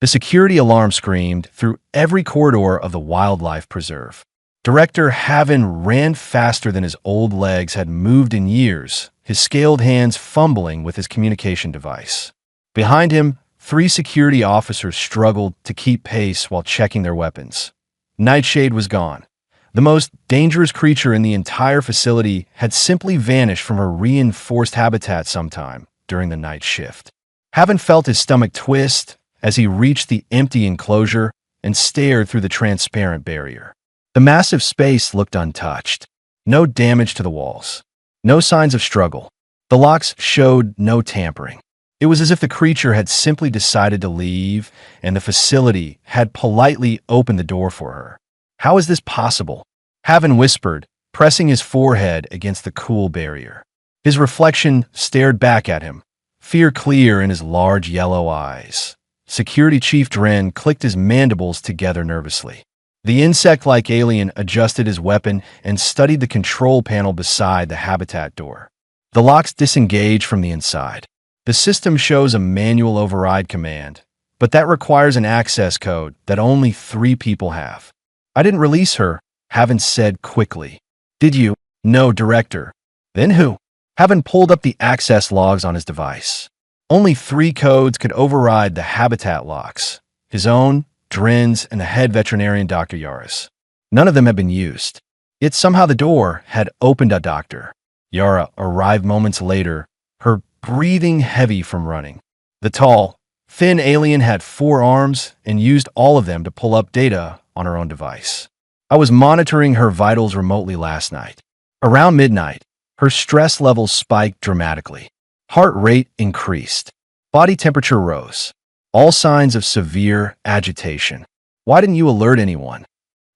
The security alarm screamed through every corridor of the wildlife preserve. Director Haven ran faster than his old legs had moved in years, his scaled hands fumbling with his communication device. Behind him, 3 security officers struggled to keep pace while checking their weapons. Nightshade was gone. The most dangerous creature in the entire facility had simply vanished from her reinforced habitat sometime during the night shift. Haven felt his stomach twist as he reached the empty enclosure and stared through the transparent barrier. The massive space looked untouched. No damage to the walls. No signs of struggle. The locks showed no tampering. It was as if the creature had simply decided to leave, and the facility had politely opened the door for her. How is this possible? Haven whispered, pressing his forehead against the cool barrier. His reflection stared back at him, fear clear in his large yellow eyes. Security Chief Dren clicked his mandibles together nervously. The insect-like alien adjusted his weapon and studied the control panel beside the habitat door. The locks disengage from the inside. The system shows a manual override command, but that requires an access code that only 3 people have. I didn't release her, Haven said quickly. Did you? No, Director. Then who? Haven pulled up the access logs on his device. Only 3 codes could override the habitat locks. His own, Dren's, and the head veterinarian, Dr. Yaris. None of them had been used. Yet somehow the door had opened. Dr. Yara arrived moments later, her breathing heavy from running. The tall, thin alien had 4 arms and used all of them to pull up data on her own device. I was monitoring her vitals remotely last night. Around midnight, her stress levels spiked dramatically. Heart rate increased. Body temperature rose. All signs of severe agitation. Why didn't you alert anyone?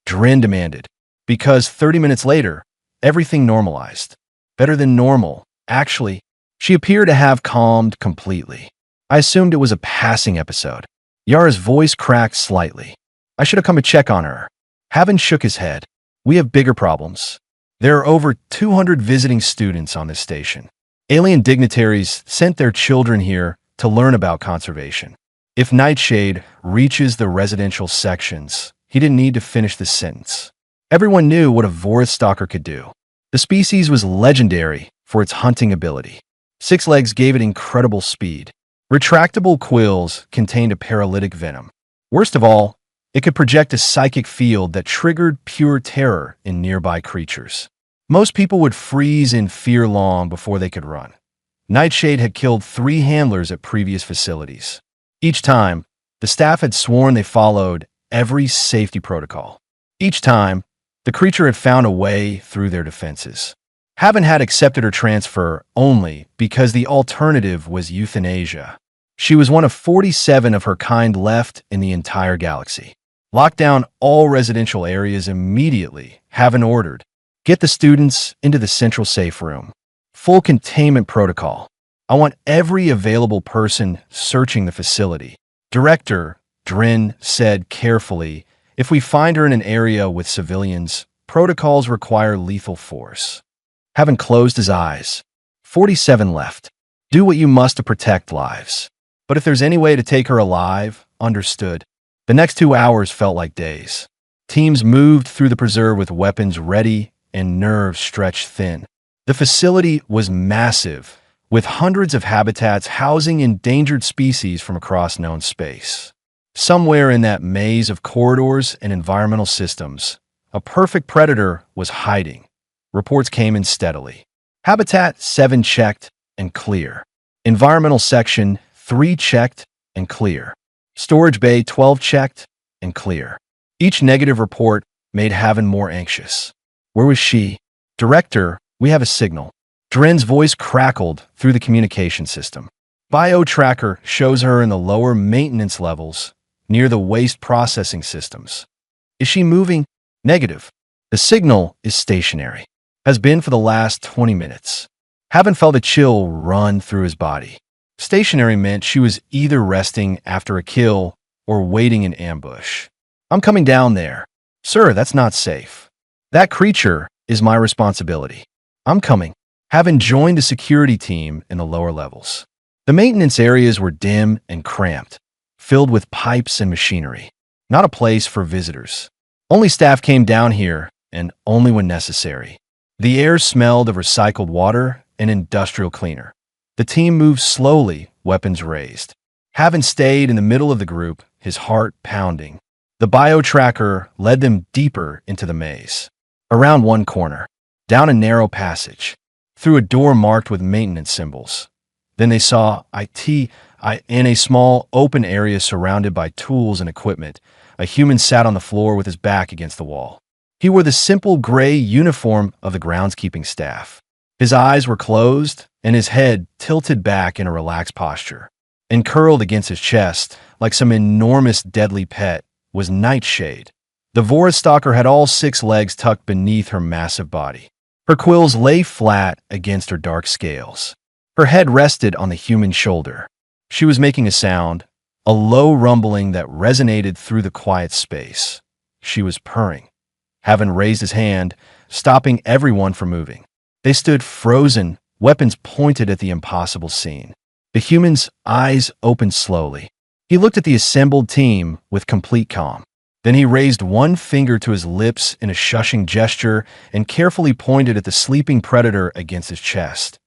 Dren demanded. Because 30 minutes later, everything normalized. Better than normal, actually. She appeared to have calmed completely. I assumed it was a passing episode. Yara's voice cracked slightly. I should have come to check on her. Haven shook his head. We have bigger problems. There are over 200 visiting students on this station. Alien dignitaries sent their children here to learn about conservation. If Nightshade reaches the residential sections, he didn't need to finish the sentence. Everyone knew what a Vorith stalker could do. The species was legendary for its hunting ability. 6 legs gave it incredible speed. Retractable quills contained a paralytic venom. Worst of all, it could project a psychic field that triggered pure terror in nearby creatures. Most people would freeze in fear long before they could run. Nightshade had killed 3 handlers at previous facilities. Each time, the staff had sworn they followed every safety protocol. Each time, the creature had found a way through their defenses. Haven had accepted her transfer only because the alternative was euthanasia. She was one of 47 of her kind left in the entire galaxy. Lock down all residential areas immediately, Haven ordered. Get the students into the central safe room. Full containment protocol. I want every available person searching the facility. Director, Dren said carefully, if we find her in an area with civilians, protocols require lethal force. Haven closed his eyes. 47 left. Do what you must to protect lives. But if there's any way to take her alive, understood. The next 2 hours felt like days. Teams moved through the preserve with weapons ready and nerves stretched thin. The facility was massive, with hundreds of habitats housing endangered species from across known space. Somewhere in that maze of corridors and environmental systems, a perfect predator was hiding. Reports came in steadily. Habitat 7 checked and clear. Environmental section 3 checked and clear. Storage bay 12 checked and clear. Each negative report made Haven more anxious. Where was she? Director, we have a signal. Dren's voice crackled through the communication system. Bio-tracker shows her in the lower maintenance levels, near the waste processing systems. Is she moving? Negative. The signal is stationary. Has been for the last 20 minutes. Haven felt a chill run through his body. Stationary meant she was either resting after a kill or waiting in ambush. I'm coming down there. Sir, that's not safe. That creature is my responsibility. I'm coming. Haven joined the security team in the lower levels. The maintenance areas were dim and cramped. filled with pipes and machinery. Not a place for visitors. Only staff came down here, and only when necessary. The air smelled of recycled water and industrial cleaner. The team moved slowly, weapons raised. Haven stayed in the middle of the group, his heart pounding. The bio-tracker led them deeper into the maze. Around one corner, down a narrow passage, through a door marked with maintenance symbols. Then they saw IT in a small, open area surrounded by tools and equipment. A human sat on the floor with his back against the wall. He wore the simple gray uniform of the groundskeeping staff. His eyes were closed, and his head tilted back in a relaxed posture. And curled against his chest, like some enormous deadly pet, was Nightshade. The Voristalker had all 6 legs tucked beneath her massive body. Her quills lay flat against her dark scales. Her head rested on the human shoulder. She was making a sound, a low rumbling that resonated through the quiet space. She was purring. Haven raised his hand, stopping everyone from moving. They stood frozen, weapons pointed at the impossible scene. The human's eyes opened slowly. He looked at the assembled team with complete calm. Then he raised one finger to his lips in a shushing gesture and carefully pointed at the sleeping predator against his chest.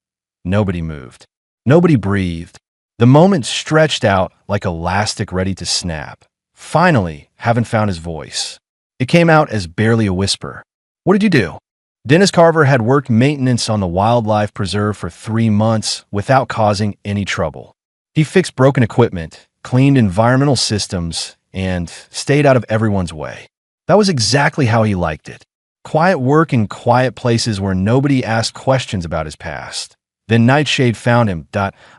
Nobody moved. Nobody breathed. The moment stretched out like elastic ready to snap. Finally, Haven found his voice. It came out as barely a whisper. "What did you do?" Dennis Carver had worked maintenance on the wildlife preserve for 3 months without causing any trouble. He fixed broken equipment, cleaned environmental systems, and stayed out of everyone's way. That was exactly how he liked it. Quiet work in quiet places where nobody asked questions about his past. Then Nightshade found him.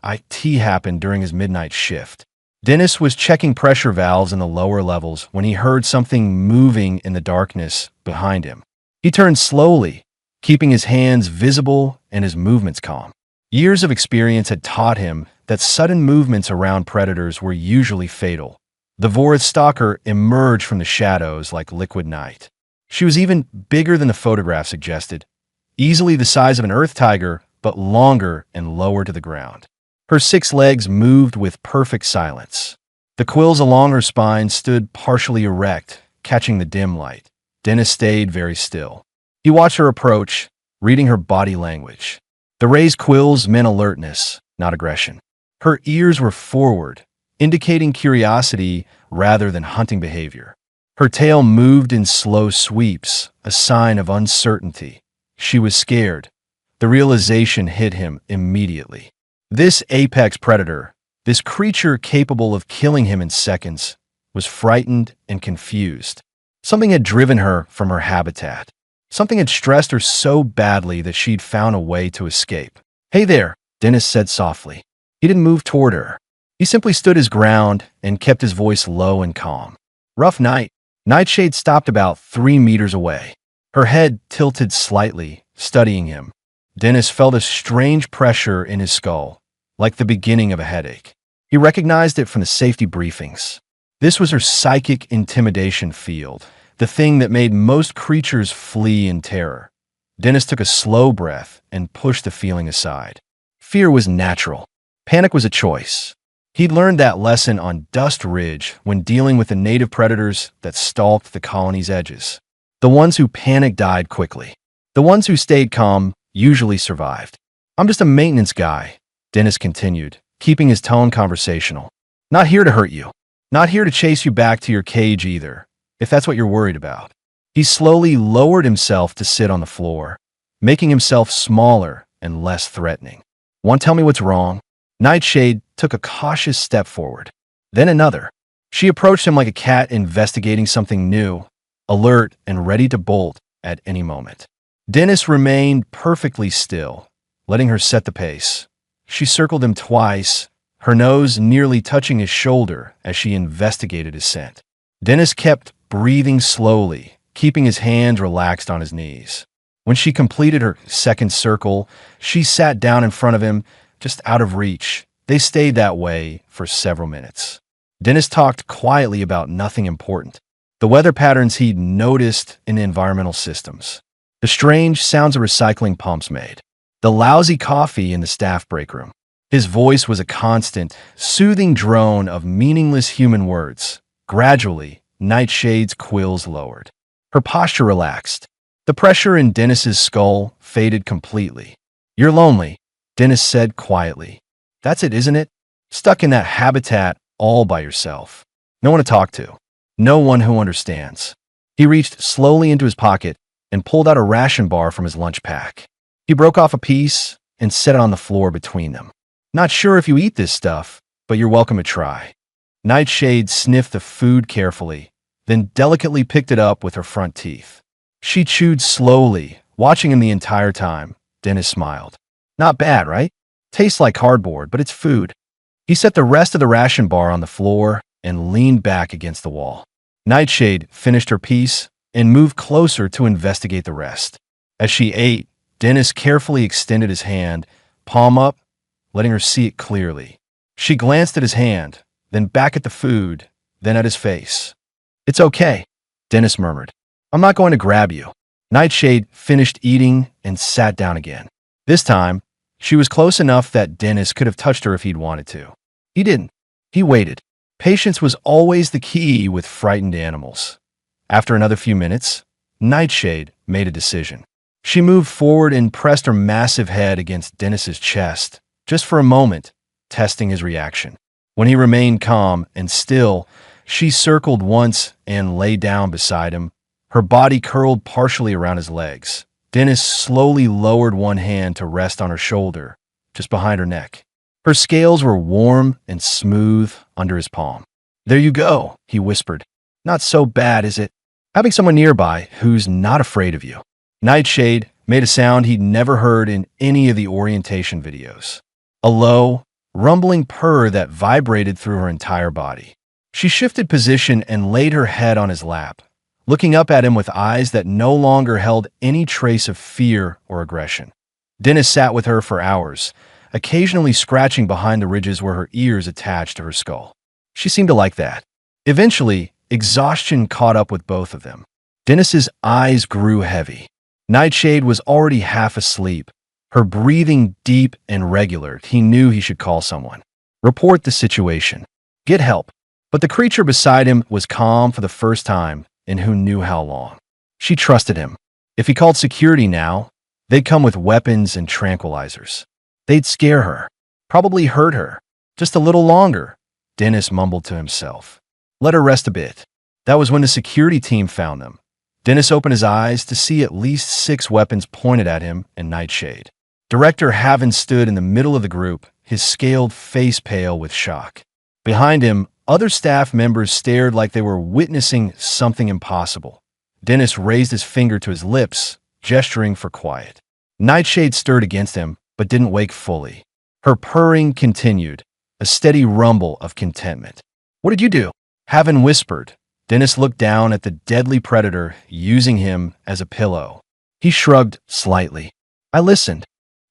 IT happened during his midnight shift. Dennis was checking pressure valves in the lower levels when he heard something moving in the darkness behind him. He turned slowly, keeping his hands visible and his movements calm. Years of experience had taught him that sudden movements around predators were usually fatal. The Voristalker emerged from the shadows like liquid night. She was even bigger than the photograph suggested, easily the size of an earth tiger, but longer and lower to the ground. Her 6 legs moved with perfect silence. The quills along her spine stood partially erect, catching the dim light. Dennis stayed very still. He watched her approach, reading her body language. The raised quills meant alertness, not aggression. Her ears were forward, indicating curiosity rather than hunting behavior. Her tail moved in slow sweeps, a sign of uncertainty. She was scared. The realization hit him immediately. This apex predator, this creature capable of killing him in seconds, was frightened and confused. Something had driven her from her habitat. Something had stressed her so badly that she'd found a way to escape. "Hey there," Dennis said softly. He didn't move toward her. He simply stood his ground and kept his voice low and calm. "Rough night." Nightshade stopped about 3 meters away. Her head tilted slightly, studying him. Dennis felt a strange pressure in his skull, like the beginning of a headache. He recognized it from the safety briefings. This was her psychic intimidation field, the thing that made most creatures flee in terror. Dennis took a slow breath and pushed the feeling aside. Fear was natural. Panic was a choice. He'd learned that lesson on Dust Ridge when dealing with the native predators that stalked the colony's edges. The ones who panicked died quickly. The ones who stayed calm usually survived. "I'm just a maintenance guy," Dennis continued, keeping his tone conversational. "Not here to hurt you. Not here to chase you back to your cage either, if that's what you're worried about." He slowly lowered himself to sit on the floor, making himself smaller and less threatening. "Want to tell me what's wrong?" Nightshade took a cautious step forward, then another. She approached him like a cat investigating something new, alert and ready to bolt at any moment. Dennis remained perfectly still, letting her set the pace. She circled him twice, her nose nearly touching his shoulder as she investigated his scent. Dennis kept breathing slowly, keeping his hands relaxed on his knees. When she completed her second circle, she sat down in front of him, just out of reach. They stayed that way for several minutes. Dennis talked quietly about nothing important. The weather patterns he'd noticed in the environmental systems. The strange sounds of recycling pumps made. The lousy coffee in the staff break room. His voice was a constant, soothing drone of meaningless human words. Gradually, Nightshade's quills lowered. Her posture relaxed. The pressure in Dennis's skull faded completely. "You're lonely," Dennis said quietly. "That's it, isn't it? Stuck in that habitat all by yourself. No one to talk to. No one who understands." He reached slowly into his pocket and pulled out a ration bar from his lunch pack. He broke off a piece and set it on the floor between them. "Not sure if you eat this stuff, but you're welcome to try." Nightshade sniffed the food carefully, then delicately picked it up with her front teeth. She chewed slowly, watching him the entire time. Dennis smiled. "Not bad, right? Tastes like cardboard, but it's food." He set the rest of the ration bar on the floor and leaned back against the wall. Nightshade finished her piece and moved closer to investigate the rest. As she ate, Dennis carefully extended his hand, palm up, letting her see it clearly. She glanced at his hand, then back at the food, then at his face. "It's okay," Dennis murmured. "I'm not going to grab you." Nightshade finished eating and sat down again. This time, she was close enough that Dennis could have touched her if he'd wanted to. He didn't. He waited. Patience was always the key with frightened animals. After another few minutes, Nightshade made a decision. She moved forward and pressed her massive head against Dennis's chest, just for a moment, testing his reaction. When he remained calm and still, she circled once and lay down beside him, her body curled partially around his legs. Dennis slowly lowered one hand to rest on her shoulder, just behind her neck. Her scales were warm and smooth under his palm. "There you go," he whispered. "Not so bad, is it? Having someone nearby who's not afraid of you." Nightshade made a sound he'd never heard in any of the orientation videos. A low, rumbling purr that vibrated through her entire body. She shifted position and laid her head on his lap, looking up at him with eyes that no longer held any trace of fear or aggression. Dennis sat with her for hours, occasionally scratching behind the ridges where her ears attached to her skull. She seemed to like that. Eventually, exhaustion caught up with both of them. Dennis's eyes grew heavy. Nightshade was already half asleep, her breathing deep and regular. He knew he should call someone. Report the situation. Get help. But the creature beside him was calm for the first time in who knew how long. She trusted him. If he called security now, they'd come with weapons and tranquilizers. They'd scare her, probably hurt her. Just a little longer, Dennis mumbled to himself. Let her rest a bit. That was when the security team found them. Dennis opened his eyes to see at least 6 weapons pointed at him and Nightshade. Director Haven stood in the middle of the group, his scaled face pale with shock. Behind him, other staff members stared like they were witnessing something impossible. Dennis raised his finger to his lips, gesturing for quiet. Nightshade stirred against him, but didn't wake fully. Her purring continued, a steady rumble of contentment. What did you do? Haven whispered. Dennis looked down at the deadly predator, using him as a pillow. He shrugged slightly. I listened.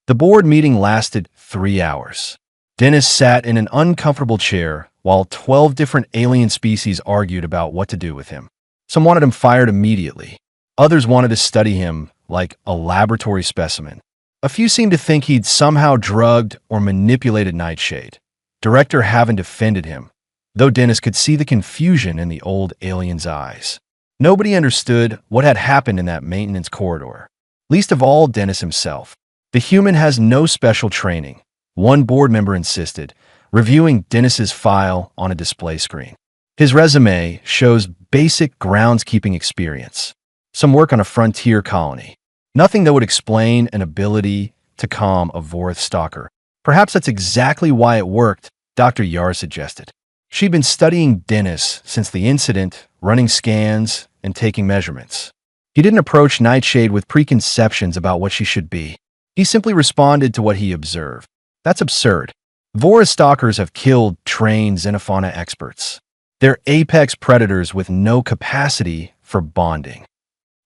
The board meeting lasted 3 hours. Dennis sat in an uncomfortable chair while 12 different alien species argued about what to do with him. Some wanted him fired immediately. Others wanted to study him like a laboratory specimen. A few seemed to think he'd somehow drugged or manipulated Nightshade. Director Haven defended him, though Dennis could see the confusion in the old alien's eyes. Nobody understood what had happened in that maintenance corridor. Least of all Dennis himself. The human has no special training, one board member insisted, reviewing Dennis's file on a display screen. His resume shows basic groundskeeping experience, some work on a frontier colony. Nothing that would explain an ability to calm a Vorith stalker. Perhaps that's exactly why it worked, Dr. Yar suggested. She'd been studying Dennis since the incident, running scans and taking measurements. He didn't approach Nightshade with preconceptions about what she should be. He simply responded to what he observed. That's absurd. Vorith stalkers have killed trained xenofauna experts. They're apex predators with no capacity for bonding.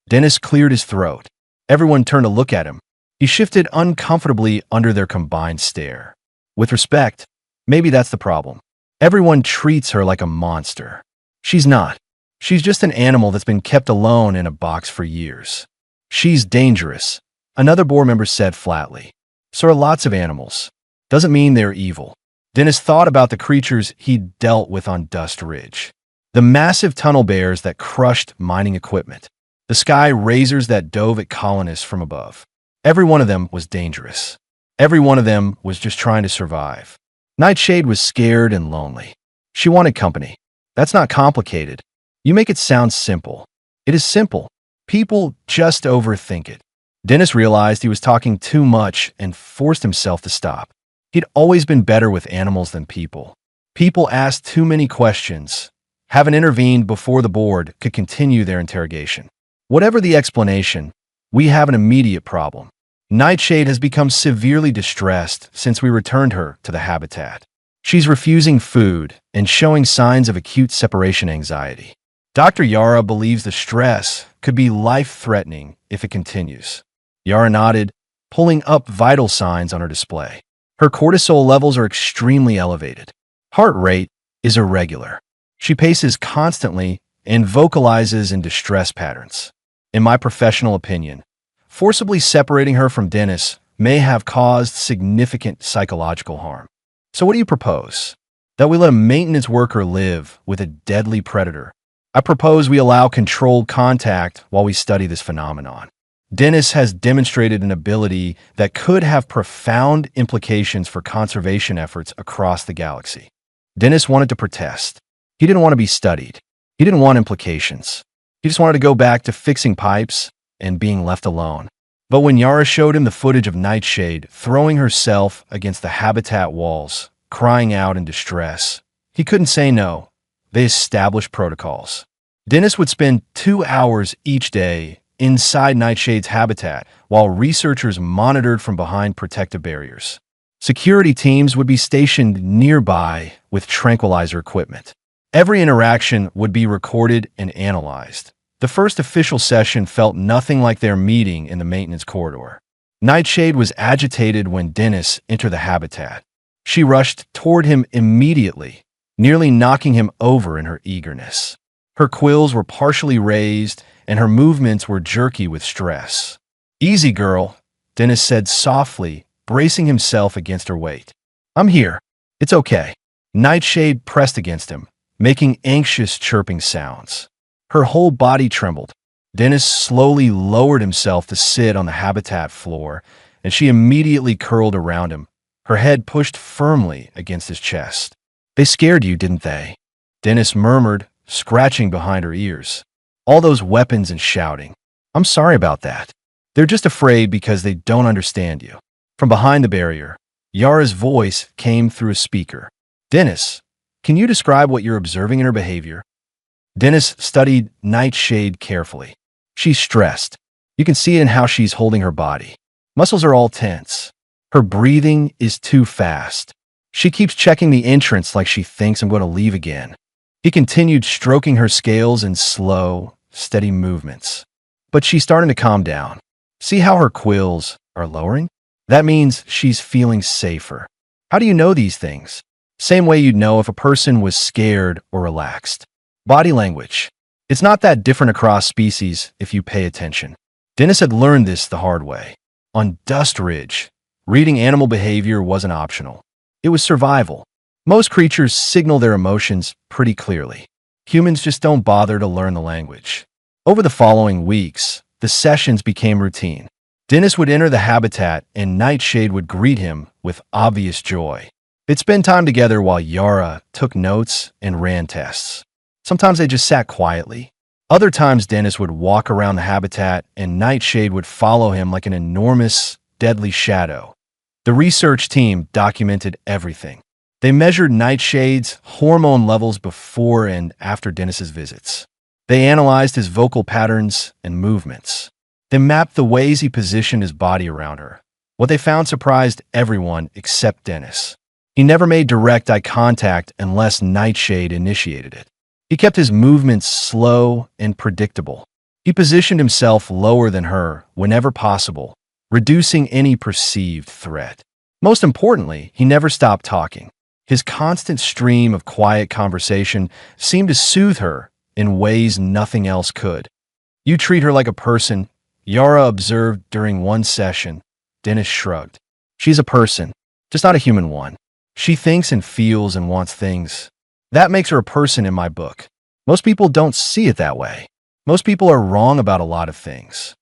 Dennis cleared his throat. Everyone turned to look at him. He shifted uncomfortably under their combined stare. With respect, maybe that's the problem. Everyone treats her like a monster. She's not. She's just an animal that's been kept alone in a box for years. She's dangerous, another board member said flatly. So are lots of animals. doesn't mean they're evil. Dennis thought about the creatures he'd dealt with on Dust Ridge. The massive tunnel bears that crushed mining equipment. The sky razors that dove at colonists from above. Every one of them was dangerous. Every one of them was just trying to survive. Nightshade was scared and lonely. She wanted company. That's not complicated. You make it sound simple. It is simple. People just overthink it. Dennis realized he was talking too much and forced himself to stop. He'd always been better with animals than people. People asked too many questions. Haven't intervened before the board could continue their interrogation. Whatever the explanation, we have an immediate problem. Nightshade has become severely distressed since we returned her to the habitat. She's refusing food and showing signs of acute separation anxiety. Dr. Yara believes the stress could be life-threatening if it continues. Yara nodded, pulling up vital signs on her display. Her cortisol levels are extremely elevated. Heart rate is irregular. She paces constantly and vocalizes in distress patterns. In my professional opinion, forcibly separating her from Dennis may have caused significant psychological harm. So what do you propose? That we let a maintenance worker live with a deadly predator? I propose we allow controlled contact while we study this phenomenon. Dennis has demonstrated an ability that could have profound implications for conservation efforts across the galaxy. Dennis wanted to protest. He didn't want to be studied. He didn't want implications. He just wanted to go back to fixing pipes and being left alone. But when Yara showed him the footage of Nightshade throwing herself against the habitat walls, crying out in distress, he couldn't say no. They established protocols. Dennis would spend 2 hours each day inside Nightshade's habitat while researchers monitored from behind protective barriers. Security teams would be stationed nearby with tranquilizer equipment. Every interaction would be recorded and analyzed. The first official session felt nothing like their meeting in the maintenance corridor. Nightshade was agitated when Dennis entered the habitat. She rushed toward him immediately, nearly knocking him over in her eagerness. Her quills were partially raised, and her movements were jerky with stress. "Easy, girl," Dennis said softly, bracing himself against her weight. "I'm here. It's okay." Nightshade pressed against him, making anxious chirping sounds. Her whole body trembled. Dennis slowly lowered himself to sit on the habitat floor, and she immediately curled around him, her head pushed firmly against his chest. "They scared you, didn't they?" Dennis murmured, scratching behind her ears. "All those weapons and shouting. I'm sorry about that. They're just afraid because they don't understand you." From behind the barrier, Yara's voice came through a speaker. "Dennis, can you describe what you're observing in her behavior?" Dennis studied Nightshade carefully. She's stressed. You can see it in how she's holding her body. Muscles are all tense. Her breathing is too fast. She keeps checking the entrance like she thinks I'm going to leave again. He continued stroking her scales in slow, steady movements. But she's starting to calm down. See how her quills are lowering? That means she's feeling safer. How do you know these things? Same way you'd know if a person was scared or relaxed. Body language. It's not that different across species if you pay attention. Dennis had learned this the hard way. On Dust Ridge, reading animal behavior wasn't optional. It was survival. Most creatures signal their emotions pretty clearly. Humans just don't bother to learn the language. Over the following weeks, the sessions became routine. Dennis would enter the habitat and Nightshade would greet him with obvious joy. They'd spend time together while Yara took notes and ran tests. Sometimes they just sat quietly. Other times Dennis would walk around the habitat and Nightshade would follow him like an enormous, deadly shadow. The research team documented everything. They measured Nightshade's hormone levels before and after Dennis's visits. They analyzed his vocal patterns and movements. They mapped the ways he positioned his body around her. What they found surprised everyone except Dennis. He never made direct eye contact unless Nightshade initiated it. He kept his movements slow and predictable. He positioned himself lower than her whenever possible, reducing any perceived threat. Most importantly, he never stopped talking. His constant stream of quiet conversation seemed to soothe her in ways nothing else could. "You treat her like a person," Yara observed during one session. Dennis shrugged. "She's a person. just not a human one. She thinks and feels and wants things. That makes her a person in my book. Most people don't see it that way. Most people are wrong about a lot of things.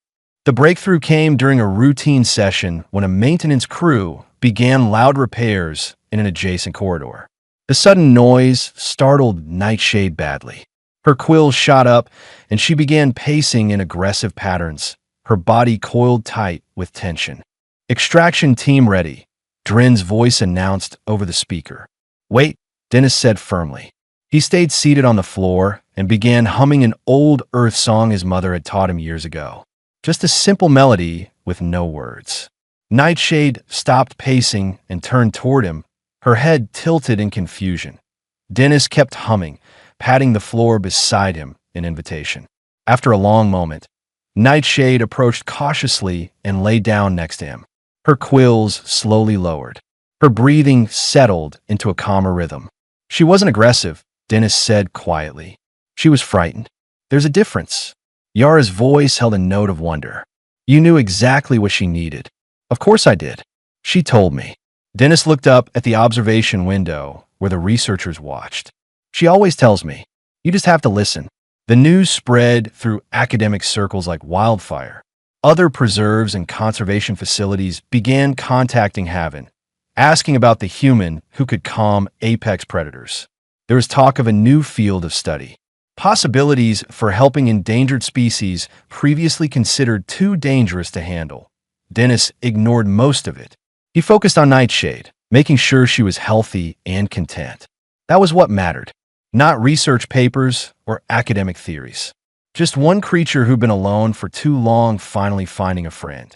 The breakthrough came during a routine session when a maintenance crew began loud repairs in an adjacent corridor. The sudden noise startled Nightshade badly. Her quills shot up, and she began pacing in aggressive patterns, her body coiled tight with tension. "Extraction team ready," Drin's voice announced over the speaker. "Wait," Dennis said firmly. He stayed seated on the floor and began humming an old Earth song his mother had taught him years ago. Just a simple melody with no words. Nightshade stopped pacing and turned toward him, her head tilted in confusion. Dennis kept humming, patting the floor beside him in invitation. After a long moment, Nightshade approached cautiously and lay down next to him. Her quills slowly lowered. Her breathing settled into a calmer rhythm. She wasn't aggressive, Dennis said quietly. She was frightened. "There's a difference." Yara's voice held a note of wonder. "You knew exactly what she needed." "Of course I did. She told me." Dennis looked up at the observation window where the researchers watched. "She always tells me. You just have to listen." The news spread through academic circles like wildfire. Other preserves and conservation facilities began contacting Haven, asking about the human who could calm apex predators. There was talk of a new field of study. Possibilities for helping endangered species previously considered too dangerous to handle. Dennis ignored most of it. He focused on Nightshade, making sure she was healthy and content. That was what mattered, not research papers or academic theories. Just one creature who'd been alone for too long finally finding a friend.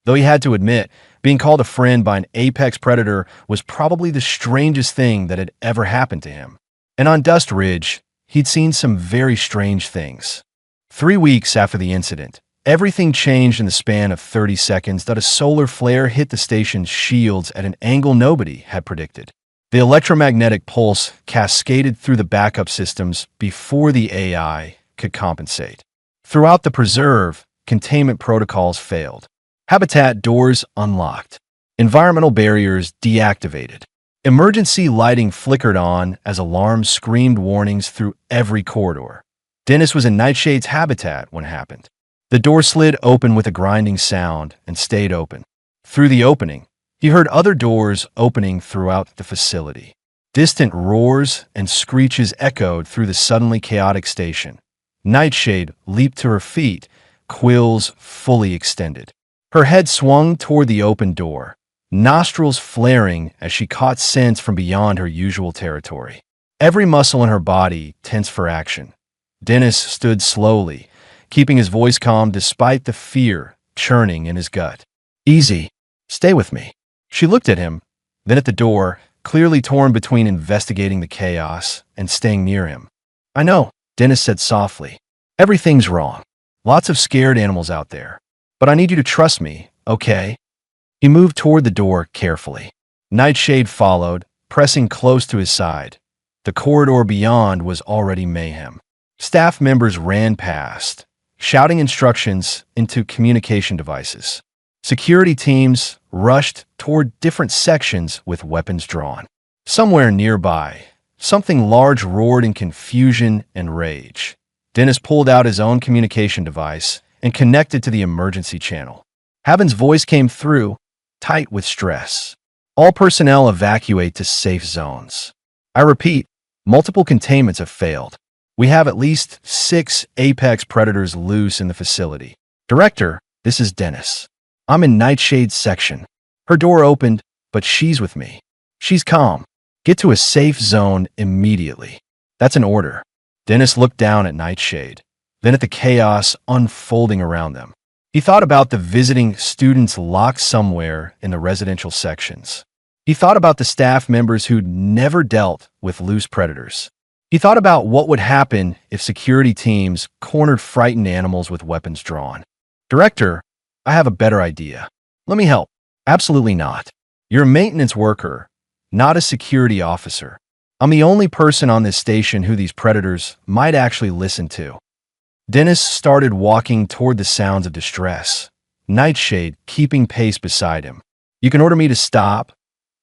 Though he had to admit, being called a friend by an apex predator was probably the strangest thing that had ever happened to him. And on Dust Ridge, he'd seen some very strange things. 3 weeks after the incident, everything changed in the span of 30 seconds that a solar flare hit the station's shields at an angle nobody had predicted. The electromagnetic pulse cascaded through the backup systems before the AI could compensate. Throughout the preserve, containment protocols failed. Habitat doors unlocked. Environmental barriers deactivated. Emergency lighting flickered on as alarms screamed warnings through every corridor. Dennis was in Nightshade's habitat when it happened. The door slid open with a grinding sound and stayed open. Through the opening, he heard other doors opening throughout the facility. Distant roars and screeches echoed through the suddenly chaotic station. Nightshade leaped to her feet, quills fully extended. Her head swung toward the open door, nostrils flaring as she caught scents from beyond her usual territory. Every muscle in her body tense for action. Dennis stood slowly, keeping his voice calm despite the fear churning in his gut. "Easy. Stay with me." She looked at him, then at the door, clearly torn between investigating the chaos and staying near him. "I know," Dennis said softly. "Everything's wrong. Lots of scared animals out there. But I need you to trust me, okay?" He moved toward the door carefully. Nightshade followed, pressing close to his side. The corridor beyond was already mayhem. Staff members ran past, shouting instructions into communication devices. Security teams rushed toward different sections with weapons drawn. Somewhere nearby, something large roared in confusion and rage. Dennis pulled out his own communication device and connected to the emergency channel. Haven's voice came through, tight with stress. "All personnel evacuate to safe zones. I repeat, multiple containments have failed. We have at least 6 apex predators loose in the facility. Director, this is Dennis. I'm in Nightshade's section. Her door opened, but she's with me. She's calm. Get to a safe zone immediately." "That's an order." Dennis looked down at Nightshade, then at the chaos unfolding around them. He thought about the visiting students locked somewhere in the residential sections. He thought about the staff members who'd never dealt with loose predators. He thought about what would happen if security teams cornered frightened animals with weapons drawn. "Director, I have a better idea. Let me help." "Absolutely not. You're a maintenance worker, not a security officer. I'm the only person on this station who these predators might actually listen to." Dennis started walking toward the sounds of distress, Nightshade keeping pace beside him. "You can order me to stop,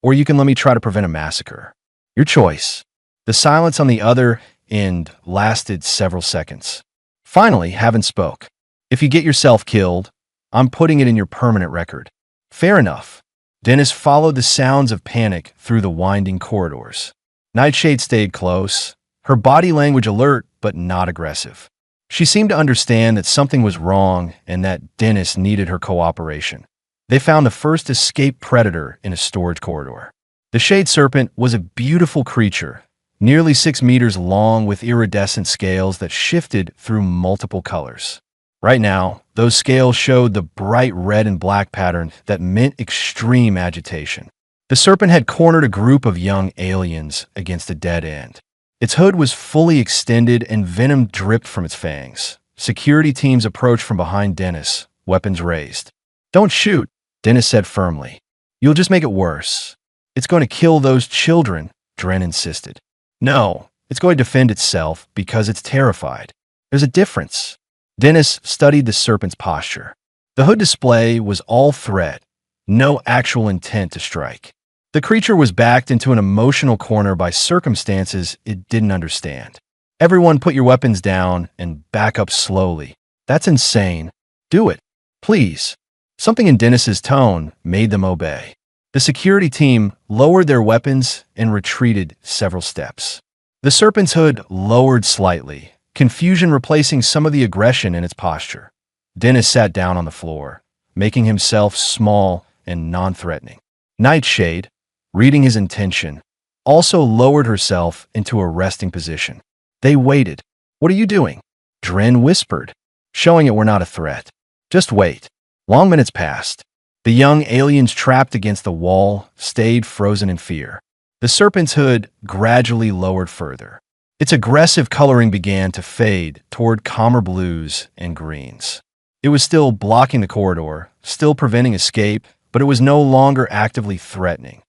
or you can let me try to prevent a massacre. Your choice." The silence on the other end lasted several seconds. Finally, Haven spoke. "If you get yourself killed, I'm putting it in your permanent record." "Fair enough." Dennis followed the sounds of panic through the winding corridors. Nightshade stayed close, her body language alert but not aggressive. She seemed to understand that something was wrong and that Dennis needed her cooperation. They found the first escaped predator in a storage corridor. The Shade Serpent was a beautiful creature, nearly 6 meters long with iridescent scales that shifted through multiple colors. Right now, those scales showed the bright red and black pattern that meant extreme agitation. The serpent had cornered a group of young aliens against a dead end. Its hood was fully extended and venom dripped from its fangs. Security teams approached from behind Dennis, weapons raised. "Don't shoot," Dennis said firmly. "You'll just make it worse." "It's going to kill those children," Dren insisted. "No, it's going to defend itself because it's terrified. There's a difference." Dennis studied the serpent's posture. The hood display was all threat, no actual intent to strike. The creature was backed into an emotional corner by circumstances it didn't understand. "Everyone put your weapons down and back up slowly." "That's insane." "Do it, please." Something in Dennis's tone made them obey. The security team lowered their weapons and retreated several steps. The serpent's hood lowered slightly, confusion replacing some of the aggression in its posture. Dennis sat down on the floor, making himself small and non-threatening. Nightshade, reading his intention, also lowered herself into a resting position. They waited. "What are you doing?" Dren whispered, showing it we're not a threat. "Just wait." Long minutes passed. The young aliens trapped against the wall stayed frozen in fear. The serpent's hood gradually lowered further. Its aggressive coloring began to fade toward calmer blues and greens. It was still blocking the corridor, still preventing escape, but it was no longer actively threatening.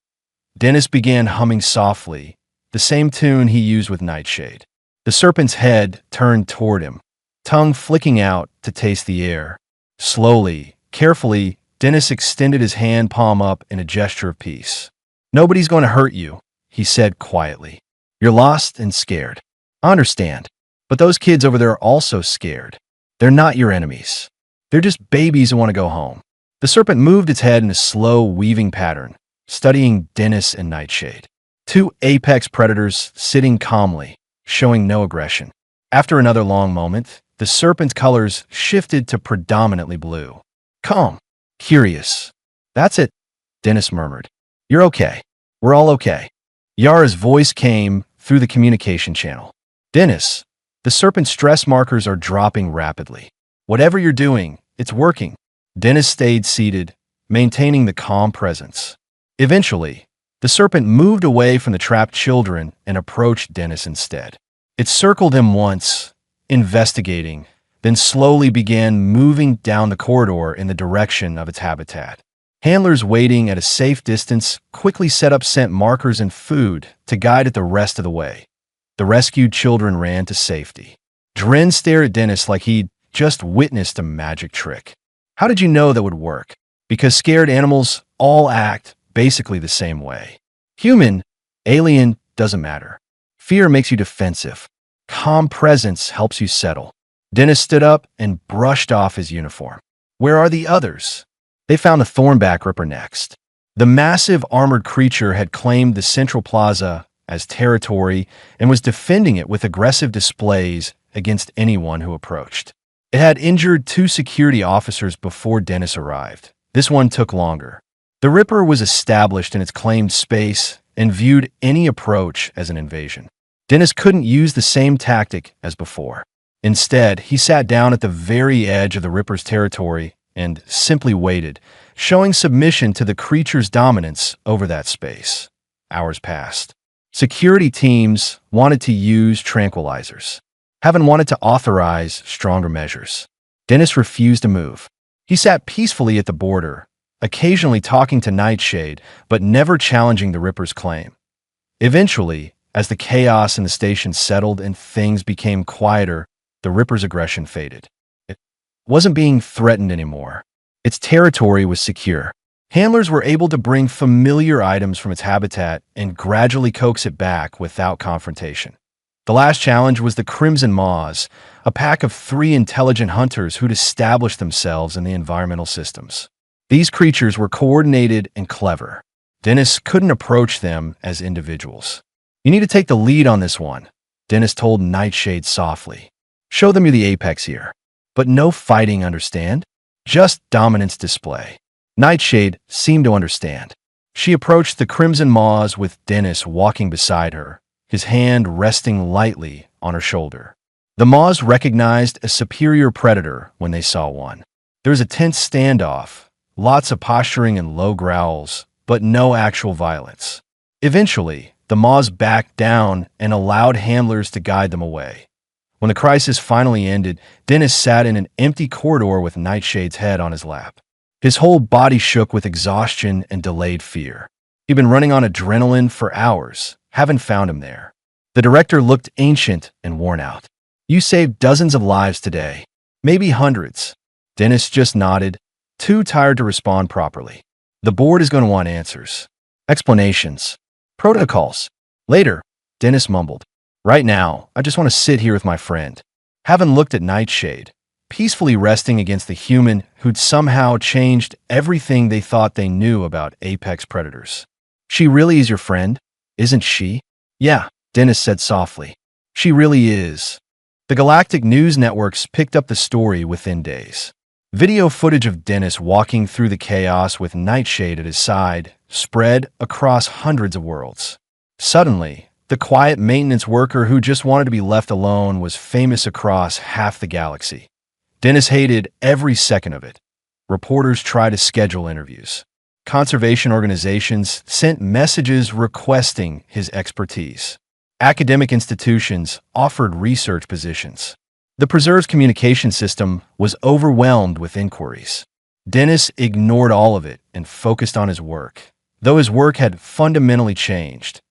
Dennis began humming softly, the same tune he used with Nightshade. The serpent's head turned toward him, tongue flicking out to taste the air. Slowly, carefully, Dennis extended his hand palm up in a gesture of peace. "Nobody's going to hurt you," he said quietly. "You're lost and scared. I understand. But those kids over there are also scared. They're not your enemies. They're just babies who want to go home." The serpent moved its head in a slow, weaving pattern, studying Dennis and Nightshade. Two apex predators sitting calmly, showing no aggression. After another long moment, the serpent's colors shifted to predominantly blue. "Calm. Curious." "That's it," Dennis murmured. "You're okay. We're all okay." Yara's voice came through the communication channel. "Dennis, the serpent's stress markers are dropping rapidly. Whatever you're doing, it's working." Dennis stayed seated, maintaining the calm presence. Eventually, the serpent moved away from the trapped children and approached Dennis instead. It circled him once, investigating, then slowly began moving down the corridor in the direction of its habitat. Handlers waiting at a safe distance quickly set up scent markers and food to guide it the rest of the way. The rescued children ran to safety. Dren stared at Dennis like he'd just witnessed a magic trick. "How did you know that would work?" "Because scared animals all act basically the same way. Human, alien, doesn't matter. Fear makes you defensive. Calm presence helps you settle." Dennis stood up and brushed off his uniform. "Where are the others?" They found the Thornback Ripper next. The massive armored creature had claimed the central plaza as territory and was defending it with aggressive displays against anyone who approached. It had injured 2 security officers before Dennis arrived. This one took longer. The Ripper was established in its claimed space and viewed any approach as an invasion. Dennis couldn't use the same tactic as before. Instead, he sat down at the very edge of the Ripper's territory and simply waited, showing submission to the creature's dominance over that space. Hours passed. Security teams wanted to use tranquilizers. Haven wanted to authorize stronger measures. Dennis refused to move. He sat peacefully at the border, occasionally talking to Nightshade, but never challenging the Ripper's claim. Eventually, as the chaos in the station settled and things became quieter, the Ripper's aggression faded. It wasn't being threatened anymore. Its territory was secure. Handlers were able to bring familiar items from its habitat and gradually coax it back without confrontation. The last challenge was the Crimson Maws, a pack of 3 intelligent hunters who'd established themselves in the environmental systems. These creatures were coordinated and clever. Dennis couldn't approach them as individuals. "You need to take the lead on this one," Dennis told Nightshade softly. "Show them you're the apex here. But no fighting, understand? Just dominance display." Nightshade seemed to understand. She approached the Crimson Maws with Dennis walking beside her, his hand resting lightly on her shoulder. The Maws recognized a superior predator when they saw one. There was a tense standoff, lots of posturing and low growls, but no actual violence. Eventually, the Maws backed down and allowed handlers to guide them away. When the crisis finally ended, Dennis sat in an empty corridor with Nightshade's head on his lap. His whole body shook with exhaustion and delayed fear. He'd been running on adrenaline for hours, haven't found him there. The director looked ancient and worn out. "You saved dozens of lives today, maybe hundreds." Dennis just nodded, too tired to respond properly. "The board is going to want answers. Explanations. Protocols. Later," Dennis mumbled. "Right now, I just want to sit here with my friend." Haven looked at Nightshade, peacefully resting against the human who'd somehow changed everything they thought they knew about apex predators. "She really is your friend, isn't she?" "Yeah," Dennis said softly. "She really is." The galactic news networks picked up the story within days. Video footage of Dennis walking through the chaos with Nightshade at his side spread across hundreds of worlds. Suddenly, the quiet maintenance worker who just wanted to be left alone was famous across half the galaxy. Dennis hated every second of it. Reporters tried to schedule interviews. Conservation organizations sent messages requesting his expertise. Academic institutions offered research positions. The preserve's communication system was overwhelmed with inquiries. Dennis ignored all of it and focused on his work, though his work had fundamentally changed.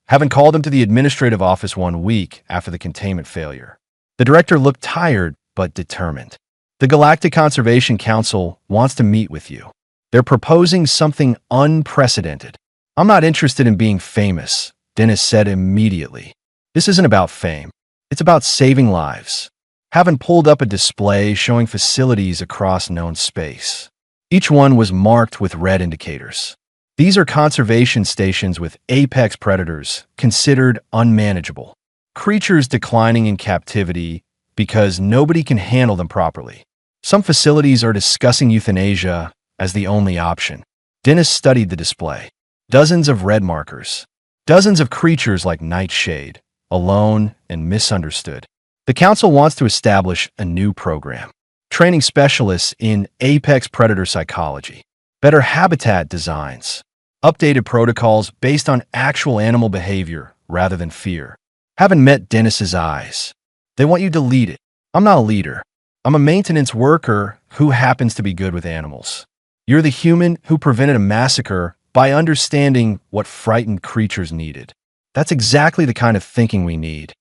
Haven called him to the administrative office 1 week after the containment failure. The director looked tired but determined. "The Galactic Conservation Council wants to meet with you. They're proposing something unprecedented." "I'm not interested in being famous," Dennis said immediately. "This isn't about fame. It's about saving lives." Haven pulled up a display showing facilities across known space. Each one was marked with red indicators. These are conservation stations with apex predators considered unmanageable. Creatures declining in captivity because nobody can handle them properly. Some facilities are discussing euthanasia as the only option. Dennis studied the display. Dozens of red markers. Dozens of creatures like Nightshade, alone and misunderstood. The council wants to establish a new program, training specialists in apex predator psychology, better habitat designs, updated protocols based on actual animal behavior rather than fear. Haven't met Dennis's eyes. "They want you to lead it." "I'm not a leader. I'm a maintenance worker who happens to be good with animals. You're the human who prevented a massacre by understanding what frightened creatures needed. That's exactly the kind of thinking we need."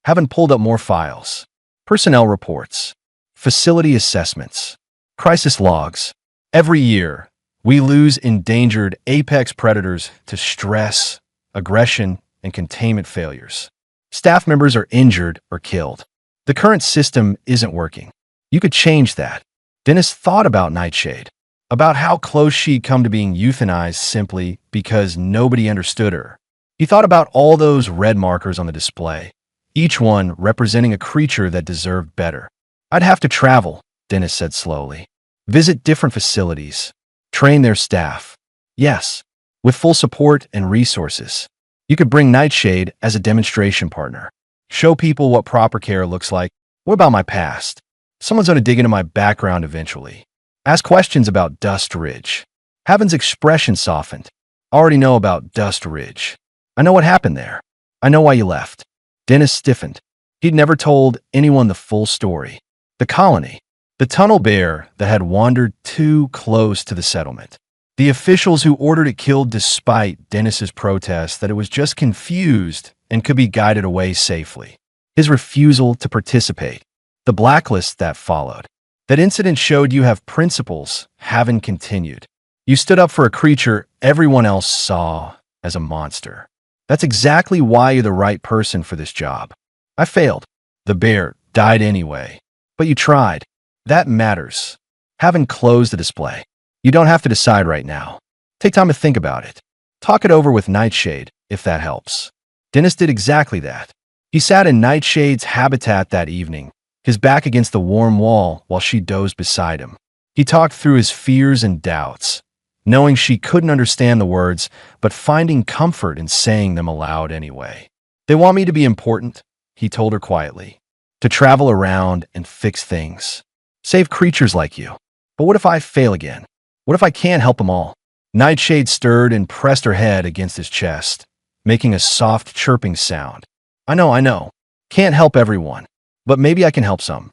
Haven't pulled up more files. Personnel reports. Facility assessments. Crisis logs. Every year, we lose endangered apex predators to stress, aggression, and containment failures. Staff members are injured or killed. The current system isn't working. You could change that. Dennis thought about Nightshade, about how close she'd come to being euthanized simply because nobody understood her. He thought about all those red markers on the display, each one representing a creature that deserved better. "I'd have to travel," Dennis said slowly. "Visit different facilities. Train their staff. Yes, with full support and resources. You could bring Nightshade as a demonstration partner. Show people what proper care looks like. What about my past? Someone's going to dig into my background eventually. Ask questions about Dust Ridge." Haven's expression softened. "I already know about Dust Ridge. I know what happened there. I know why you left." Dennis stiffened. He'd never told anyone the full story. The colony. The tunnel bear that had wandered too close to the settlement. The officials who ordered it killed despite Dennis's protest that it was just confused and could be guided away safely. His refusal to participate. The blacklist that followed. "That incident showed you have principles," Haven continued. You stood up for a creature everyone else saw as a monster. That's exactly why you're the right person for this job. I failed. The bear died anyway. But you tried. That matters. Haven't closed the display. You don't have to decide right now. Take time to think about it. Talk it over with Nightshade, if that helps. Dennis did exactly that. He sat in Nightshade's habitat that evening, his back against the warm wall while she dozed beside him. He talked through his fears and doubts, knowing she couldn't understand the words, but finding comfort in saying them aloud anyway. They want me to be important, he told her quietly. To travel around and fix things. Save creatures like you. But what if I fail again? What if I can't help them all? Nightshade stirred and pressed her head against his chest, making a soft chirping sound. I know. Can't help everyone. But maybe I can help some.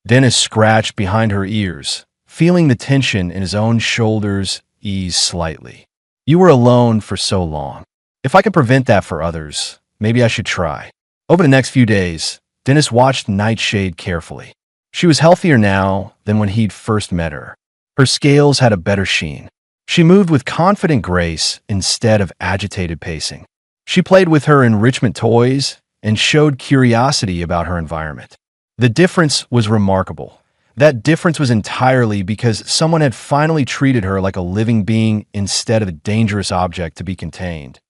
Dennis scratched behind her ears, feeling the tension in his own shoulders ease slightly. You were alone for so long. If I can prevent that for others, maybe I should try. Over the next few days, Dennis watched Nightshade carefully. She was healthier now than when he'd first met her. Her scales had a better sheen. She moved with confident grace instead of agitated pacing. She played with her enrichment toys and showed curiosity about her environment. The difference was remarkable. That difference was entirely because someone had finally treated her like a living being instead of a dangerous object to be contained.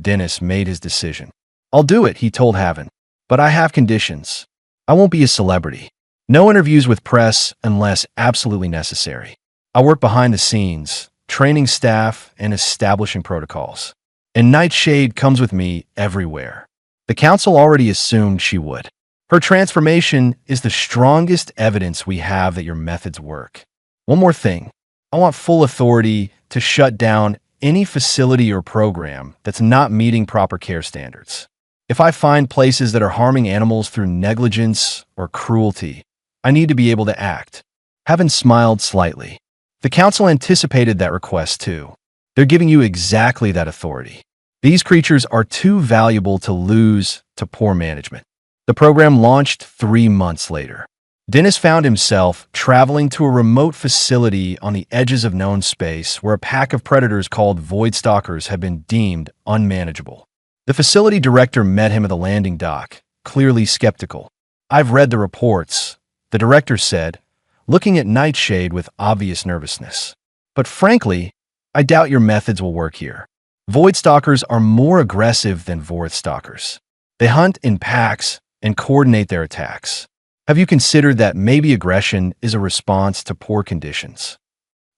Dennis made his decision. I'll do it, he told Haven. But I have conditions. I won't be a celebrity. No interviews with press unless absolutely necessary. I'll work behind the scenes, training staff and establishing protocols. And Nightshade comes with me everywhere. The council already assumed she would. Her transformation is the strongest evidence we have that your methods work. One more thing. I want full authority to shut down any facility or program that's not meeting proper care standards. If I find places that are harming animals through negligence or cruelty, I need to be able to act. Haven smiled slightly. The council anticipated that request too. They're giving you exactly that authority. These creatures are too valuable to lose to poor management. The program launched 3 months later. Dennis found himself traveling to a remote facility on the edges of known space where a pack of predators called void stalkers had been deemed unmanageable. The facility director met him at the landing dock, clearly skeptical. I've read the reports, the director said, looking at Nightshade with obvious nervousness. But frankly, I doubt your methods will work here. Void stalkers are more aggressive than Vorth stalkers. They hunt in packs and coordinate their attacks. Have you considered that maybe aggression is a response to poor conditions?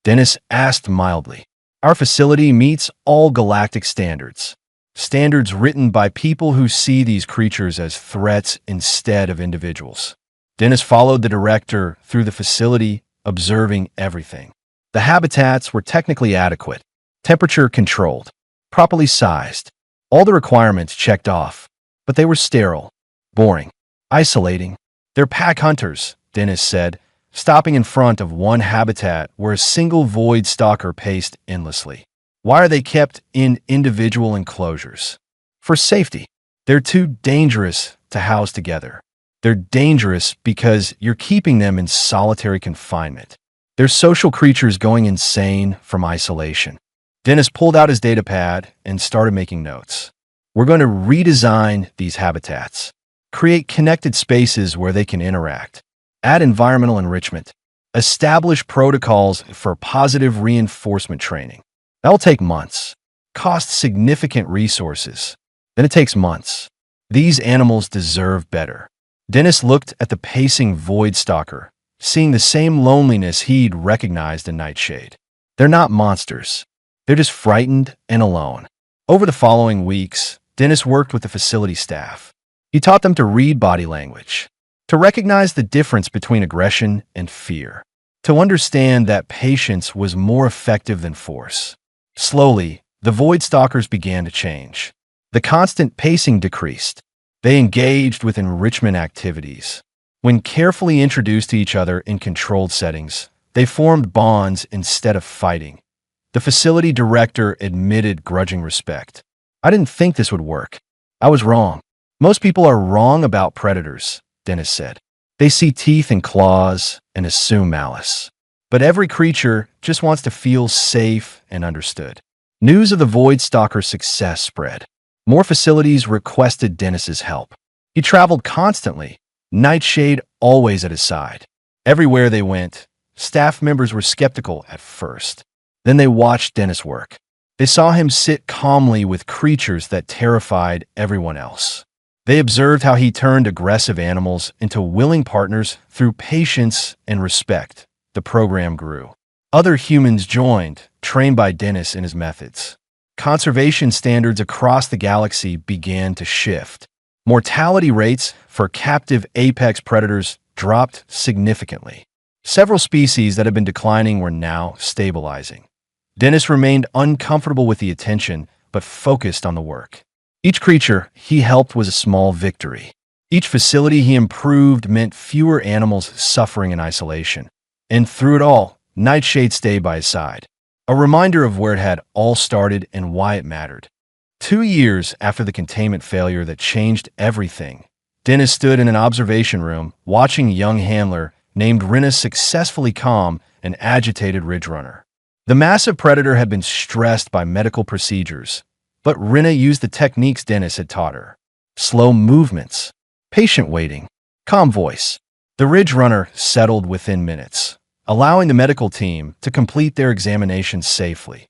Dennis asked mildly. Our facility meets all galactic standards. Standards written by people who see these creatures as threats instead of individuals. Dennis followed the director through the facility, observing everything. The habitats were technically adequate, temperature controlled, properly sized. All the requirements checked off, but they were sterile, boring, isolating. They're pack hunters, Dennis said, stopping in front of one habitat where a single void stalker paced endlessly. Why are they kept in individual enclosures? For safety. They're too dangerous to house together. They're dangerous because you're keeping them in solitary confinement. They're social creatures going insane from isolation. Dennis pulled out his datapad and started making notes. We're going to redesign these habitats. Create connected spaces where they can interact. Add environmental enrichment. Establish protocols for positive reinforcement training. That will take months. Cost significant resources. Then it takes months. These animals deserve better. Dennis looked at the pacing void stalker, seeing the same loneliness he'd recognized in Nightshade. They're not monsters. They're just frightened and alone. Over the following weeks, Dennis worked with the facility staff. He taught them to read body language, to recognize the difference between aggression and fear, to understand that patience was more effective than force. Slowly, the void stalkers began to change. The constant pacing decreased. They engaged with enrichment activities. When carefully introduced to each other in controlled settings, they formed bonds instead of fighting. The facility director admitted grudging respect. I didn't think this would work. I was wrong. Most people are wrong about predators, Dennis said. They see teeth and claws and assume malice. but every creature just wants to feel safe and understood. News of the Void Stalker's success spread. More facilities requested Dennis's help. He traveled constantly, Nightshade always at his side. Everywhere they went, staff members were skeptical at first. Then they watched Dennis work. They saw him sit calmly with creatures that terrified everyone else. They observed how he turned aggressive animals into willing partners through patience and respect. The program grew. Other humans joined, trained by Dennis and his methods. Conservation standards across the galaxy began to shift. Mortality rates for captive apex predators dropped significantly. Several species that had been declining were now stabilizing. Dennis remained uncomfortable with the attention, but focused on the work. Each creature he helped was a small victory. Each facility he improved meant fewer animals suffering in isolation. And through it all, Nightshade stayed by his side. A reminder of where it had all started and why it mattered. 2 years after the containment failure that changed everything, Dennis stood in an observation room watching a young handler named Rinna successfully calm an agitated ridgerunner. The massive predator had been stressed by medical procedures, but Rinna used the techniques Dennis had taught her. Slow movements, patient waiting, calm voice. The ridgerunner settled within minutes, allowing the medical team to complete their examination safely.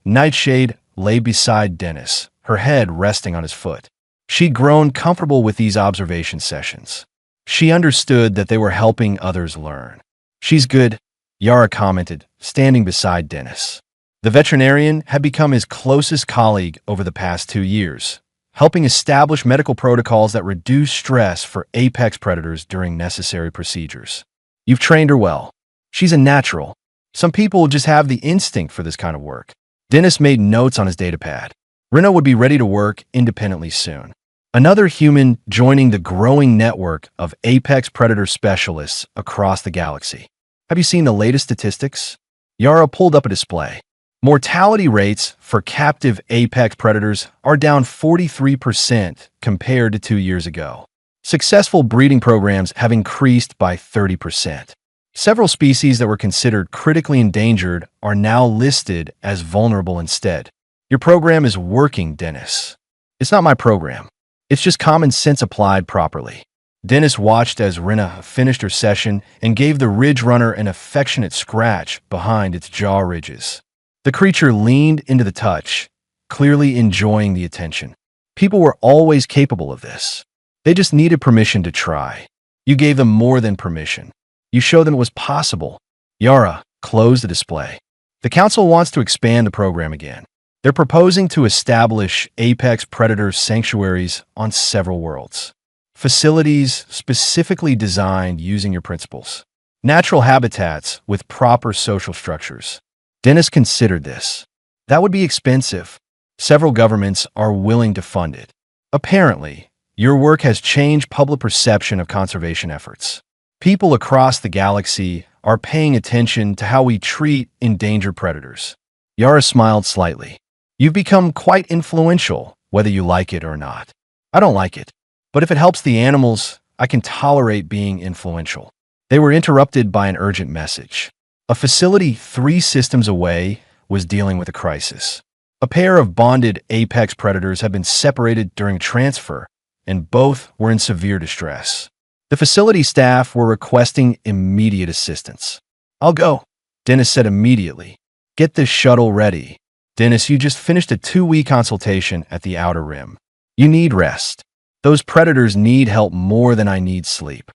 Nightshade lay beside Dennis, her head resting on his foot. She'd grown comfortable with these observation sessions. She understood that they were helping others learn. "She's good," Yara commented, standing beside Dennis. The veterinarian had become his closest colleague over the past 2 years, helping establish medical protocols that reduce stress for apex predators during necessary procedures. "You've trained her well. She's a natural. Some people just have the instinct for this kind of work." Dennis made notes on his datapad. Rinna would be ready to work independently soon. Another human joining the growing network of apex predator specialists across the galaxy. "Have you seen the latest statistics?" Yara pulled up a display. Mortality rates for captive apex predators are down 43% compared to 2 years ago. Successful breeding programs have increased by 30%. Several species that were considered critically endangered are now listed as vulnerable instead. "Your program is working, Dennis." "It's not my program. It's just common sense applied properly." Dennis watched as Rinna finished her session and gave the ridgerunner an affectionate scratch behind its jaw ridges. The creature leaned into the touch, clearly enjoying the attention. People were always capable of this. They just needed permission to try. You gave them more than permission. You showed them it was possible. Yara closed the display. "The council wants to expand the program again. They're proposing to establish apex predator sanctuaries on several worlds. Facilities specifically designed using your principles. Natural habitats with proper social structures." Dennis considered this. That would be expensive. Several governments are willing to fund it. Apparently, your work has changed public perception of conservation efforts. People across the galaxy are paying attention to how we treat endangered predators. Yara smiled slightly. "You've become quite influential, whether you like it or not." "I don't like it. But if it helps the animals, I can tolerate being influential." They were interrupted by an urgent message. A facility 3 systems away was dealing with a crisis. A pair of bonded apex predators had been separated during transfer, and both were in severe distress. The facility staff were requesting immediate assistance. "I'll go," Dennis said immediately. "Get this shuttle ready." "Dennis, you just finished a 2-week consultation at the Outer Rim. You need rest. Those predators need help more than I need sleep."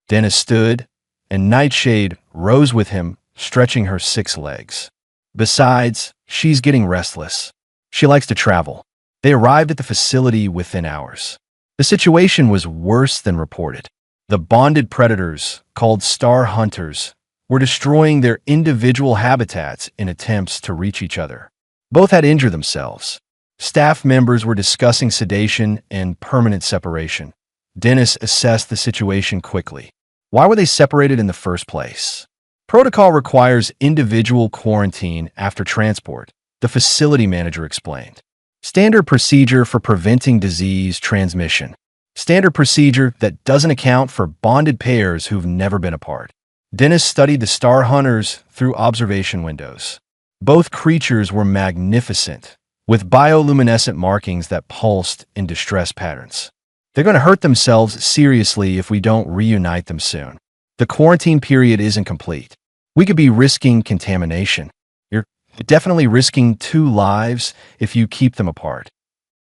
Dennis stood, and Nightshade rose with him, stretching her 6 legs. "Besides, she's getting restless. She likes to travel." They arrived at the facility within hours. The situation was worse than reported. The bonded predators, called Star Hunters, were destroying their individual habitats in attempts to reach each other. Both had injured themselves. Staff members were discussing sedation and permanent separation. Dennis assessed the situation quickly. Why were they separated in the first place? "Protocol requires individual quarantine after transport," the facility manager explained. "Standard procedure for preventing disease transmission. Standard procedure that doesn't account for bonded pairs who've never been apart." Dennis studied the star hunters through observation windows. Both creatures were magnificent, with bioluminescent markings that pulsed in distress patterns. They're going to hurt themselves seriously if we don't reunite them soon. The quarantine period isn't complete. We could be risking contamination. You're definitely risking 2 lives if you keep them apart.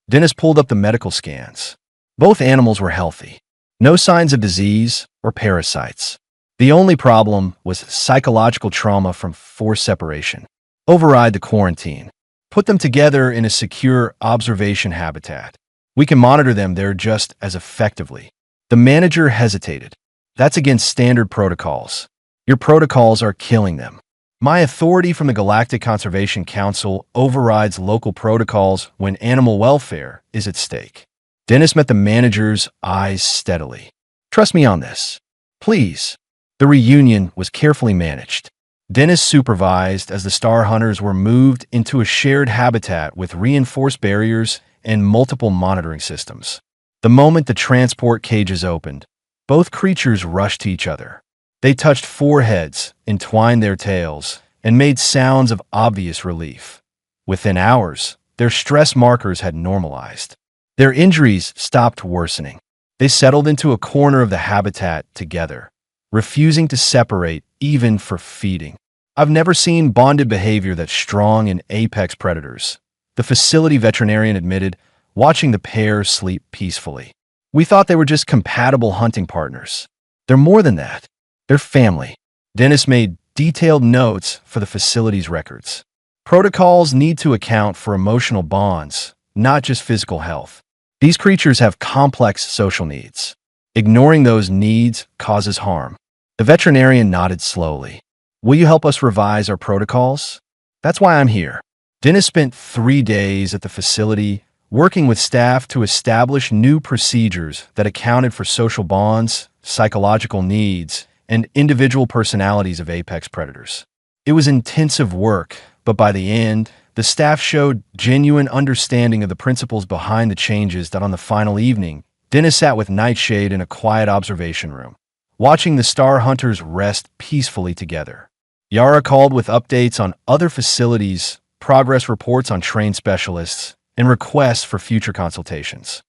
Dennis pulled up the medical scans. Both animals were healthy. No signs of disease or parasites. The only problem was psychological trauma from forced separation. Override the quarantine. Put them together in a secure observation habitat. We can monitor them there just as effectively. The manager hesitated. That's against standard protocols. Your protocols are killing them. My authority from the Galactic Conservation Council overrides local protocols when animal welfare is at stake. Dennis met the manager's eyes steadily. Trust me on this. Please. The reunion was carefully managed. Dennis supervised as the star hunters were moved into a shared habitat with reinforced barriers and multiple monitoring systems. The moment the transport cages opened, both creatures rushed to each other. They touched foreheads, entwined their tails, and made sounds of obvious relief. Within hours, their stress markers had normalized. Their injuries stopped worsening. They settled into a corner of the habitat together, refusing to separate even for feeding. I've never seen bonded behavior that's strong in apex predators, the facility veterinarian admitted, watching the pair sleep peacefully. We thought they were just compatible hunting partners. They're more than that. They're family. Dennis made detailed notes for the facility's records. Protocols need to account for emotional bonds, not just physical health. These creatures have complex social needs. Ignoring those needs causes harm. The veterinarian nodded slowly. Will you help us revise our protocols? That's why I'm here. Dennis spent 3 days at the facility working with staff to establish new procedures that accounted for social bonds, psychological needs, and individual personalities of apex predators. It was intensive work, but by the end, the staff showed genuine understanding of the principles behind the changes that on the final evening, Dennis sat with Nightshade in a quiet observation room, watching the star hunters rest peacefully together. Yara called with updates on other facilities, progress reports on trained specialists, and requests for future consultations.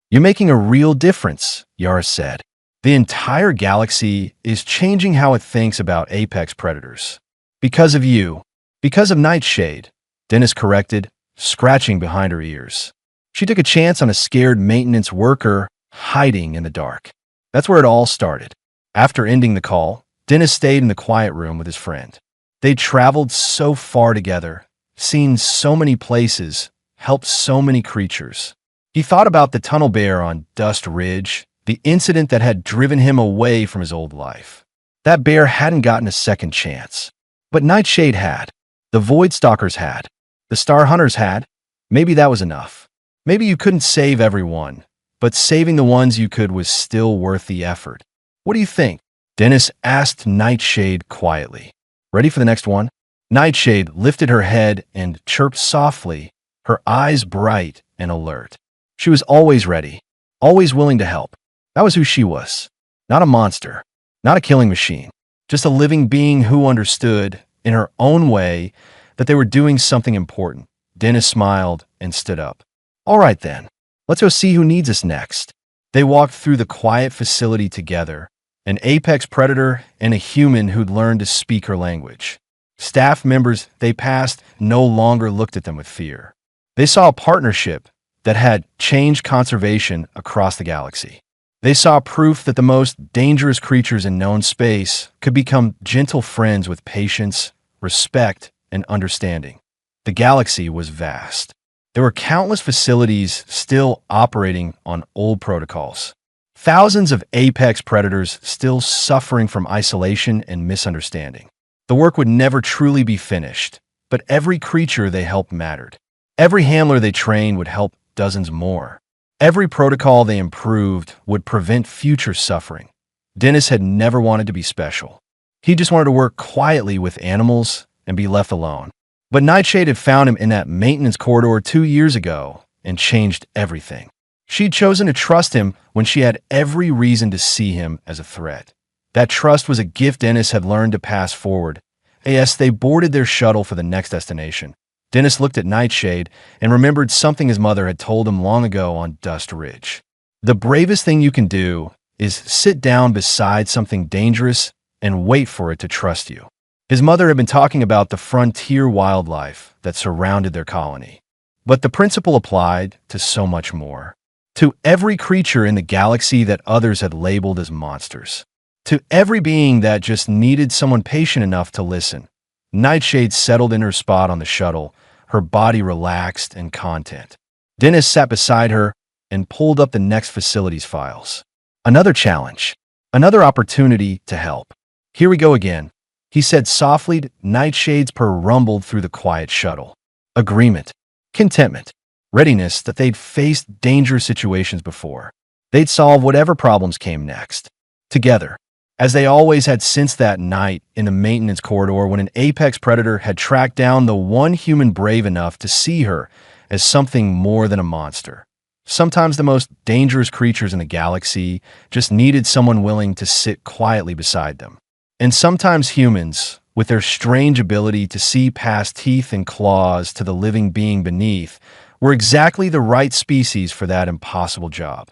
You're making a real difference, Yara said. The entire galaxy is changing how it thinks about apex predators. Because of you. Because of Nightshade, Dennis corrected, scratching behind her ears. She took a chance on a scared maintenance worker hiding in the dark. That's where it all started. After ending the call, Dennis stayed in the quiet room with his friend. They'd traveled so far together, seen so many places, helped so many creatures. He thought about the tunnel bear on Dust Ridge, the incident that had driven him away from his old life. That bear hadn't gotten a second chance. But Nightshade had. The Void Stalkers had. The Star Hunters had. Maybe that was enough. Maybe you couldn't save everyone, but saving the ones you could was still worth the effort. What do you think? Dennis asked Nightshade quietly. Ready for the next one? Nightshade lifted her head and chirped softly, her eyes bright and alert. She was always ready, always willing to help. That was who she was. Not a monster, not a killing machine, just a living being who understood, in her own way, that they were doing something important. Dennis smiled and stood up. All right then, let's go see who needs us next. They walked through the quiet facility together, an apex predator and a human who'd learned to speak her language. Staff members they passed no longer looked at them with fear. They saw a partnership that had changed conservation across the galaxy. They saw proof that the most dangerous creatures in known space could become gentle friends with patience, respect, and understanding. The galaxy was vast. There were countless facilities still operating on old protocols. Thousands of apex predators still suffering from isolation and misunderstanding. The work would never truly be finished, but every creature they helped mattered. Every handler they trained would help dozens more. Every protocol they improved would prevent future suffering. Dennis had never wanted to be special. He just wanted to work quietly with animals and be left alone. But Nightshade had found him in that maintenance corridor 2 years ago and changed everything. She'd chosen to trust him when she had every reason to see him as a threat. That trust was a gift Dennis had learned to pass forward. As they boarded their shuttle for the next destination, Dennis looked at Nightshade and remembered something his mother had told him long ago on Dust Ridge. The bravest thing you can do is sit down beside something dangerous and wait for it to trust you. His mother had been talking about the frontier wildlife that surrounded their colony. But the principle applied to so much more. To every creature in the galaxy that others had labeled as monsters. To every being that just needed someone patient enough to listen. Nightshade settled in her spot on the shuttle, her body relaxed and content. Dennis sat beside her and pulled up the next facility's files. Another challenge. Another opportunity to help. Here we go again, he said softly. Nightshade's purr rumbled through the quiet shuttle. Agreement. Contentment. Readiness that they'd faced dangerous situations before. They'd solve whatever problems came next. Together. As they always had since that night in the maintenance corridor when an apex predator had tracked down the one human brave enough to see her as something more than a monster. Sometimes the most dangerous creatures in the galaxy just needed someone willing to sit quietly beside them. And sometimes humans, with their strange ability to see past teeth and claws to the living being beneath, were exactly the right species for that impossible job.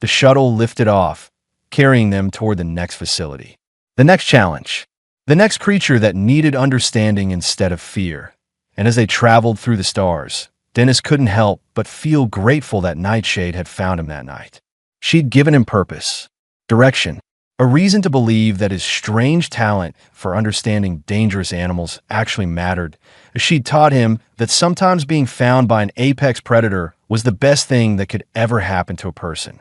The shuttle lifted off, carrying them toward the next facility. The next challenge. The next creature that needed understanding instead of fear. And as they traveled through the stars, Dennis couldn't help but feel grateful that Nightshade had found him that night. She'd given him purpose, direction, a reason to believe that his strange talent for understanding dangerous animals actually mattered. She'd taught him that sometimes being found by an apex predator was the best thing that could ever happen to a person.